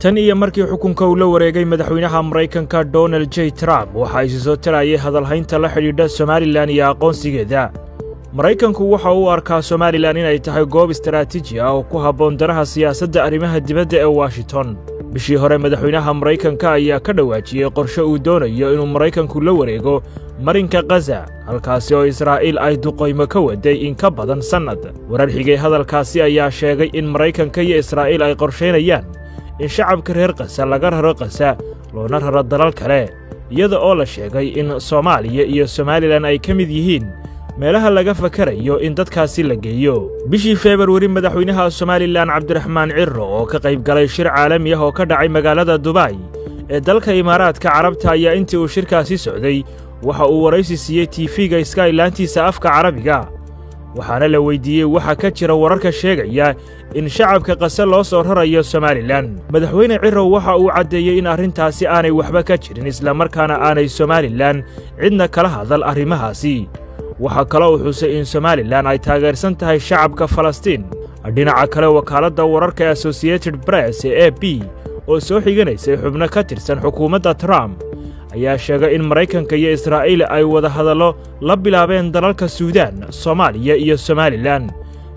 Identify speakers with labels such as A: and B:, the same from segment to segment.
A: tan iyo markii xukunka uu la wareegay madaxweynaha Mareykanka Donald J. Trump waxa ay soo tarayay hadalhaynta la xidhiidha Somaliland iyo aqoonsigeeda. Mareykanku waxa uu arkaa Somaliland inay tahay goob istaraatiiji ah oo ku habboon danaha siyaasadda arrimaha dibadda ee Washington. bishii hore madaxweynaha Mareykanka ayaa ka dhawaajiyay qorshe uu doonayo inuu Mareykanku la wareego marinka Gaza, halkaasi oo Israa'iil ay duqeymo ka waday in ka badan sannad. Warar xigay hadalkaasi ayaa sheegay in Mareykanka iyo Israa'iil ay qorsheynayaan in shacabka reer Gaza laga raro Gaza loona raro dalal kale, iyada oo la sheegay in Soomaaliya iyo Somaliland ay ka mid yihiin meelaha laga fakarayo in dadkaasi la geeyo. bishii Febraayo madaxweynaha Somaliland Cabdiraxmaan Cirro oo ka qayb galay shir caalami ah oo ka dhacay magaalada Dubai ee dalka Imaaraadka Carabta ayaa intii uu shirkaasi socday waxa uu waraysi siiyay TV-ga Sky laantiisa afka Carabiga, waxaana la weydiiyey waxa ka jira wararka sheegaya in shacabka Gaza loo soo rarayo Somaliland. madaxweyne Cirro waxa uu cadeeyay in arrintaasi aanay waxba ka jirin isla markaana aanay Somaliland cidna kala hadal arrimahaasi. waxa kale oo xusay in Somaliland ay taageersan tahay shacabka Falastiin. dhinaca kale wakaaladda wararka Associated Press ee AP oo soo xiganaysay xubno ka tirsan xukuumadda Trump ayaa sheegay in Mareykanka iyo Israa'iil ay wada hadallo la bilaabeen dalalka Suudaan, Soomaaliya iyo Somaliland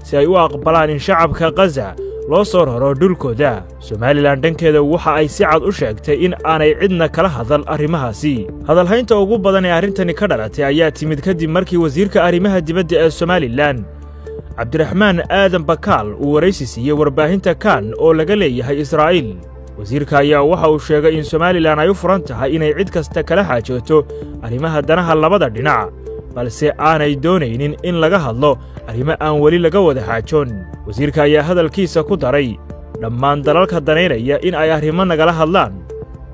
A: si ay u aqbalaan in shacabka Gaza loo soo raro dhulkooda. Somaliland dhankeeda waxa ay si cad u sheegtay in aanay cidna kala hadal arrimahaasi. hadalhaynta ugu badan ee arrintani ka dhalatay ayaa timid kadib markii wasiirka arrimaha dibadda ee Somaliland Cabdiraxmaan Aadan Bakaal uu waraysi siiyey warbaahinta Kan oo laga leeyahay Israa'iil. wasiirka ayaa waxa uu sheegay in Somaliland ay u furan tahay inay cid kasta kala xaajooto arrimaha danaha labada dhinac, balse aanay doonaynin in laga hadlo arrimo aan weli laga wada xaajoon. wasiirka ayaa hadalkiisa ku daray, dhammaan dalalka danaynaya in ay arrimo nagala hadlaan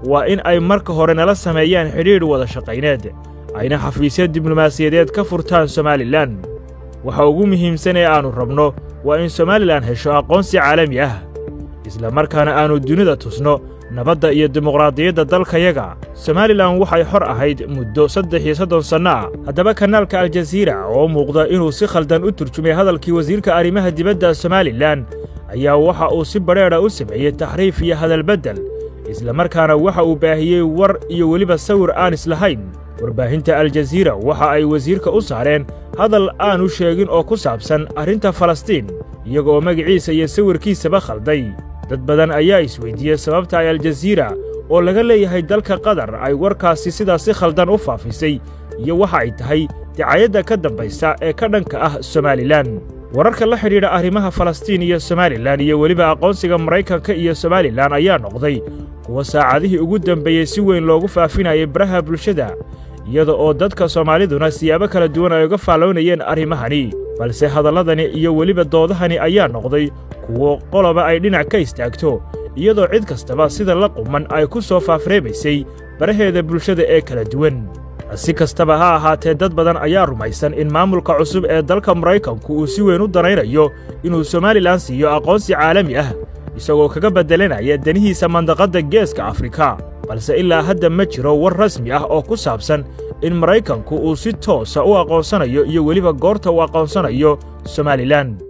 A: waa in ay marka hore nala sameeyaan xidhiidh wada shaqayneed, ayna xafiisyo diblomaasiyadeed ka furtaan Somaliland. waxa ugu muhiimsan ee aanu rabno waa in Somaliland hesho aqoonsi caalami ah, isla markaana aanu dunida tusno nabadda iyo dimuqraadiyadda dalkayaga. Somaliland waxay xor ahayd muddo 33 sano ah. haddaba kanaalka Al Jazeera oo muuqda inuu si khaldan u turjumay hadalkii wasiirka arrimaha dibadda Somaliland ayaa waxa uu si bareera u sameeyay taxriif iyo hadal bedel, isla markaana waxa uu baahiyay war iyo weliba sawir aan islahayn. warbaahinta Al Jazeera waxa ay wasiirka u saareen hadal aan u sheegin oo ku saabsan arrinta Falastiin, iyaga oo magaciisa iyo sawirkiisaba khalday. dad badan ayaa isweydiiyey sababta ay Al Jazeera oo laga leeyahay dalka Qatar ay warkaasi sidaas si khaldan u faafisay iyo waxa ay tahay dacayadda ka dambaysa ee ka dhanka ah Somaliland. wararka la xidhiidha arrimaha Falastiin iyo Somaliland iyo weliba aqoonsiga Mareykanka iyo Somaliland ayaa noqday kuwa saacadihii ugu dambeeyey si weyn loogu faafinayay baraha bulshada, iyada oo dadka Soomaaliduna siyaabo kala duwan ay uga faaloonayeen arrimahani. balse hadalladani iyo weliba doodahani ayaa noqday kuwo qoloba ay dhinac ka istaagto, iyadoo cid kastaba sida la quman ay ku soo faafreemaysay baraheeda bulshada ee kala duwan. si kastaba ha ahaatee, dad badan ayaa rumaysan in maamulka cusub ee dalka Mareykanku uu si weyn u danaynayo inuu Somaliland siiyo aqoonsi caalami ah, isagoo kaga bedelanaya danihiisa mandaqadda Geeska Afrika. balse ilaa hadda ma jiro war rasmi ah oo ku saabsan in Mareykanku uu si toos ah u aqoonsanayo iyo weliba goorta uu aqoonsanayo Somaliland.